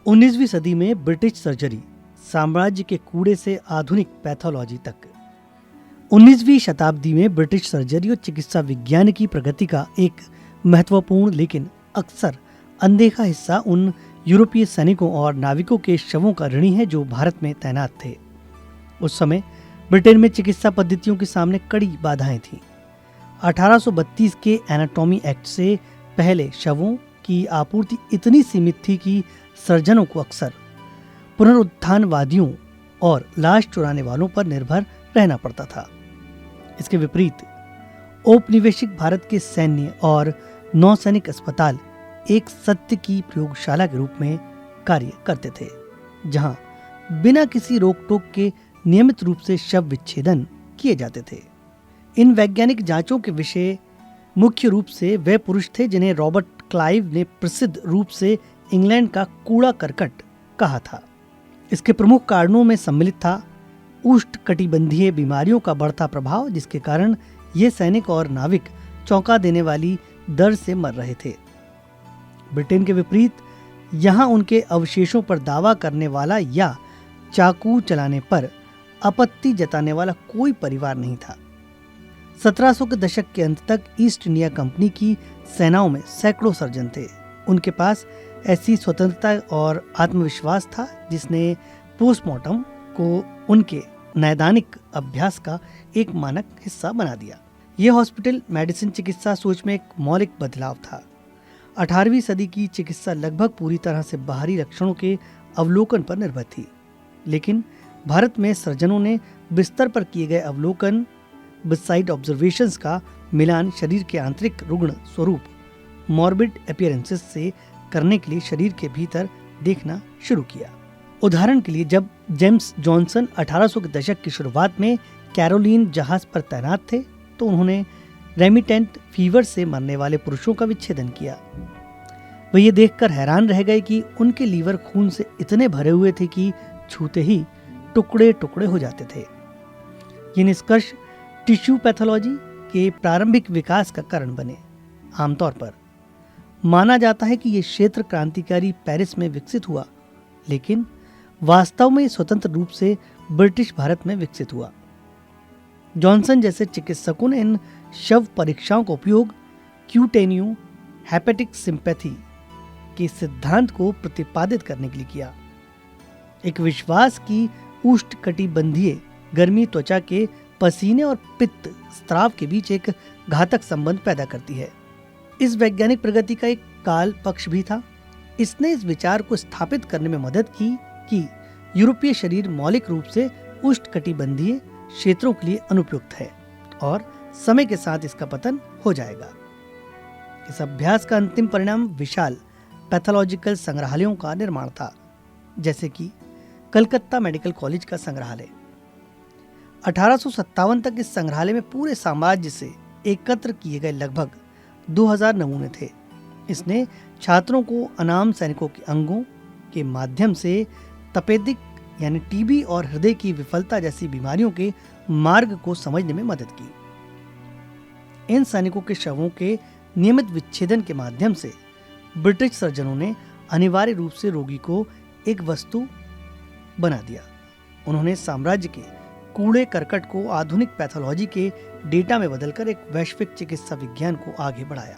19वीं सदी में ब्रिटिश सर्जरी, साम्राज्य के कूड़े से आधुनिक पैथोलॉजी तक। 19वीं शताब्दी में ब्रिटिश सर्जरी और चिकित्सा विज्ञान की प्रगति का एक महत्वपूर्ण लेकिन अक्सर अनदेखा हिस्सा उन यूरोपीय सैनिकों और नाविकों के शवों का ऋणी है जो भारत में तैनात थे। उस समय ब्रिटेन में चिकित्सा पद्धतियों के सामने कड़ी बाधाएं थीं। 1832 के एनाटॉमी एक्ट से पहले शवों की आपूर्ति इतनी सीमित थी कि सर्जनों को अक्सर पुनरुत्थानवादियों और लाश चुराने वालों पर निर्भर रहना पड़ता था। इसके विपरीत औपनिवेशिक भारत के सैन्य और नौसैनिक अस्पताल एक सत्य की प्रयोगशाला के रूप में कार्य करते थे, जहां बिना किसी रोक टोक के नियमित रूप से शव विच्छेदन किए जाते थे। इन वैज्ञानिक जांचों के विषय मुख्य रूप से वे पुरुष थे जिन्हें रॉबर्ट क्लाइव ने प्रसिद्ध रूप से इंग्लैंड का कूड़ा करकट कहा था। इसके प्रमुख कारणों में सम्मिलित था उष्णकटिबंधीय बीमारियों का बढ़ता प्रभाव, जिसके कारण ये सैनिक और नाविक चौंका देने वाली दर से मर रहे थे। ब्रिटेन के विपरीत यहाँ उनके अवशेषों पर दावा करने वाला या चाकू चलाने पर आपत्ति जताने वाला कोई परिवार नहीं था। 1700 के दशक के अंत तक ईस्ट इंडिया कंपनी की सेनाओं में सैकड़ों सर्जन थे। उनके पास ऐसी स्वतंत्रता और आत्मविश्वास था जिसने पोस्टमार्टम को उनके नैदानिक अभ्यास का एक मानक हिस्सा बना दिया। यह हॉस्पिटल मेडिसिन चिकित्सा सोच में एक मौलिक बदलाव था। 18वीं सदी की चिकित्सा लगभग पूरी तरह से बाहरी लक्षणों के अवलोकन पर निर्भर थी, लेकिन भारत में सर्जनों ने बिस्तर पर किए गए अवलोकन बिसाइड ऑब्जर्वेशंस का मिलान शरीर के आंतरिक रुग्ण स्वरूप मॉर्बिड अपीयरेंसेस से करने के लिए शरीर के भीतर देखना शुरू किया। उदाहरण के लिए, जब जेम्स जॉनसन 1800 के दशक की शुरुआत में कैरोलिन जहाज पर तैनात थे तो उन्होंने रेमिटेंट फीवर से मरने वाले पुरुषों का विच्छेदन किया। वे ये देखकर हैरान रह गए कि उनके लीवर खून से इतने भरे हुए थे कि छूते ही टुकड़े टुकड़े हो जाते थे। ये निष्कर्ष टिश्यू पैथोलॉजी के प्रारंभिक विकास का कारण बने। आमतौर पर माना जाता है कि यह क्षेत्र क्रांतिकारी पेरिस में विकसित हुआ, लेकिन वास्तव में स्वतंत्र रूप से ब्रिटिश भारत में विकसित हुआ। जॉनसन जैसे चिकित्सकों ने इन शव परीक्षाओं का उपयोग क्यूटेनियो हेपेटिक सिंपैथी के सिद्धांत को प्रतिपादित करने के लिए किया। एक विश्वास की उष्णकटिबंधीय गर्मी त्वचा के पसीने और पित्त स्राव के बीच एक घातक संबंध पैदा करती है। इस वैज्ञानिक प्रगति का एक काल पक्ष भी था। इसने इस विचार को स्थापित करने में मदद की कि यूरोपीय शरीर मौलिक रूप से उष्णकटिबंधीय क्षेत्रों के लिए अनुपयुक्त है और समय के साथ इसका पतन हो जाएगा। इस अभ्यास का अंतिम परिणाम विशाल पैथोलॉजिकल संग्रहालयों का निर्माण था, जैसे कि कलकत्ता मेडिकल कॉलेज का संग्रहालय। 1857 तक इस संग्रहालय में पूरे साम्राज्य से एकत्र किए गए लगभग 2000 नमूने थे। इसने छात्रों को अनाम सैनिकों के अंगों के माध्यम से तपेदिक यानी टीबी और हृदय की विफलता जैसी बीमारियों के मार्ग को समझने में मदद की। इन सैनिकों के शवों के नियमित विच्छेदन के माध्यम से ब्रिटिश सर्जनों ने अनिवार्य रूप से रोगी को एक वस्तु बना दिया। उन्होंने साम्राज्य के कूड़े करकट को आधुनिक पैथोलॉजी के डेटा में बदलकर एक वैश्विक चिकित्सा विज्ञान को आगे बढ़ाया।